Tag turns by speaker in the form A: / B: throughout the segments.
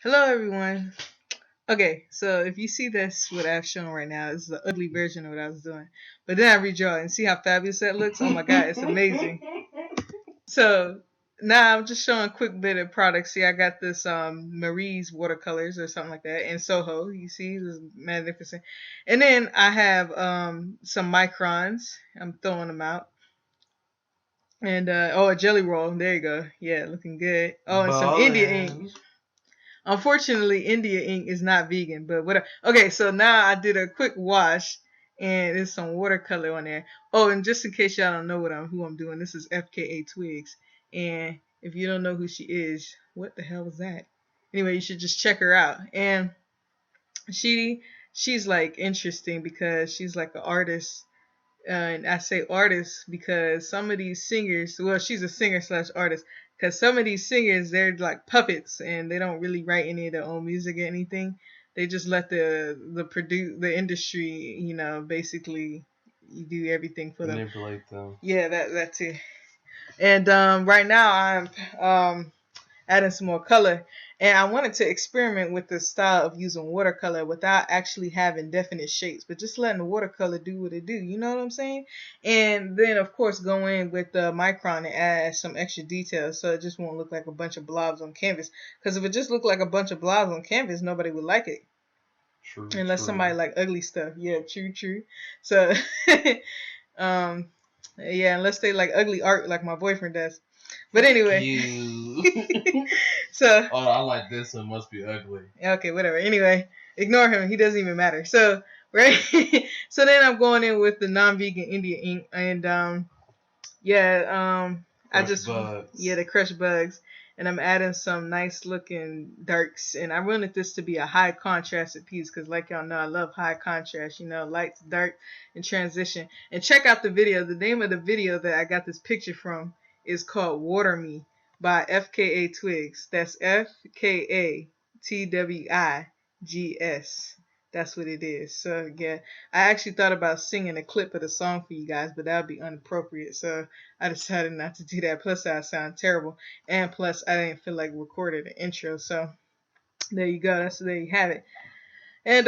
A: Hello, everyone. Okay, so if you see this, what I've shown right now is the ugly version of what I was doing. But then I redraw it and see how fabulous that looks. Oh my god, it's amazing. So now I'm just showing a quick bit of products. See, I got this Marie's watercolors or something like that in Soho. You see, this is magnificent. And then I have some microns. I'm throwing them out. And a jelly roll. There you go. Yeah, looking good. Oh, and some India ink.
B: Ballin'.
A: Unfortunately, India ink is not vegan, but whatever. Okay, so now I did a quick wash, and there's some watercolor on there. Oh, and just in case y'all don't know who I'm doing, this is FKA Twigs, and if you don't know who she is, what the hell was that? Anyway, you should just check her out. And she's like interesting because she's like an artist. And I say artist because some of these singers, well, she's a singer slash artist, because some of these singers, they're like puppets and they don't really write any of their own music or anything. They just let the industry, basically do everything for them.
B: Manipulate them.
A: Yeah, that too. And right now I'm adding some more color. And I wanted to experiment with the style of using watercolor without actually having definite shapes, but just letting the watercolor do what it do. You know what I'm saying? And then, of course, go in with the micron and add some extra details so it just won't look like a bunch of blobs on canvas. Because if it just looked like a bunch of blobs on canvas, nobody would like it.
B: True.
A: Unless
B: true.
A: somebody like ugly stuff. Yeah, true. So, um, yeah, unless they like ugly art like my boyfriend does. But anyway. So.
B: Oh, I like this one. Must be ugly.
A: Okay, whatever. Anyway, ignore him. He doesn't even matter. So, right. So then I'm going in with the non-vegan India ink, and I just
B: bugs.
A: the crushed bugs, and I'm adding some nice looking darks, and I wanted this to be a high contrasted piece because, like y'all know, I love high contrast. Lights, dark, and transition. And check out the video. The name of the video that I got this picture from is called "Water Me" by FKA Twigs. That's FKA Twigs. That's what it is. So yeah, I actually thought about singing a clip of the song for you guys, but that would be inappropriate. So I decided not to do that. Plus, I sound terrible, and plus, I didn't feel like recording the intro. So there you go. There you have it. And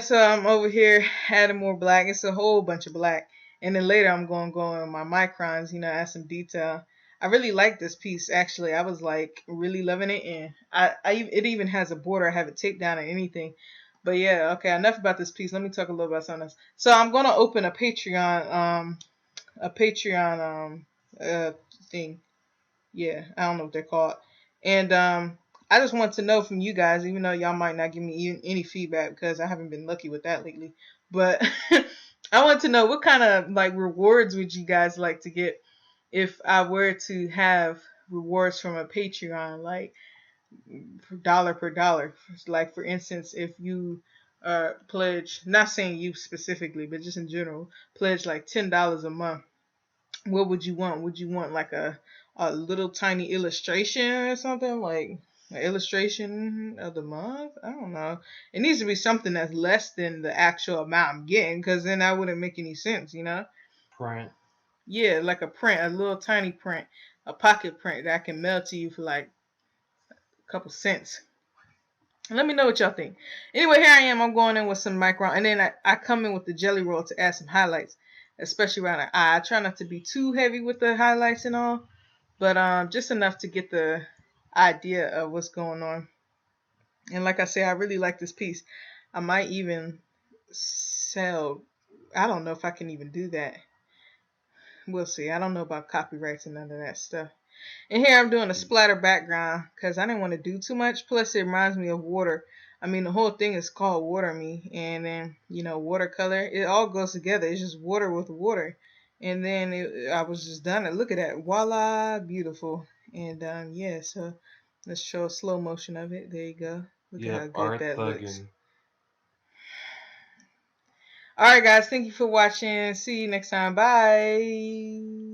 A: so I'm over here adding more black. It's a whole bunch of black. And then later I'm going to go on my microns, add some detail. I really like this piece, actually. I was like really loving it, and it even has a border. I have it taped down and anything. But yeah, okay, enough about this piece. Let me talk a little about something else. So I'm gonna open a Patreon thing. Yeah, I don't know what they're called. And I just want to know from you guys, even though y'all might not give me any feedback because I haven't been lucky with that lately. But I want to know what kind of like rewards would you guys like to get if I were to have rewards from a Patreon, like dollar per dollar. Like for instance, if you pledge, not saying you specifically, but just in general, pledge like $10 a month, what would you want? Would you want like a little tiny illustration or something, like an illustration of the month? I don't know. It needs to be something that's less than the actual amount I'm getting, because then that wouldn't make any sense,
B: Print.
A: Yeah, like a print, a little tiny print, a pocket print that I can mail to you for like a couple cents. Let me know what y'all think. Anyway, here I am. I'm going in with some micron. And then I come in with the jelly roll to add some highlights, especially around the eye. I try not to be too heavy with the highlights and all, but just enough to get the idea of what's going on. And like I say, I really like this piece. I might even sell. I don't know if I can even do that. We'll see. I don't know about copyrights and none of that stuff. And here I'm doing a splatter background because I didn't want to do too much. Plus, it reminds me of water. I mean, the whole thing is called Water Me. And then, watercolor. It all goes together. It's just water with water. And then I was just done. And look at that. Voila. Beautiful. And, so let's show a slow motion of it. There you go. Look at how good that looks. Alright, guys. Thank you for watching. See you next time. Bye.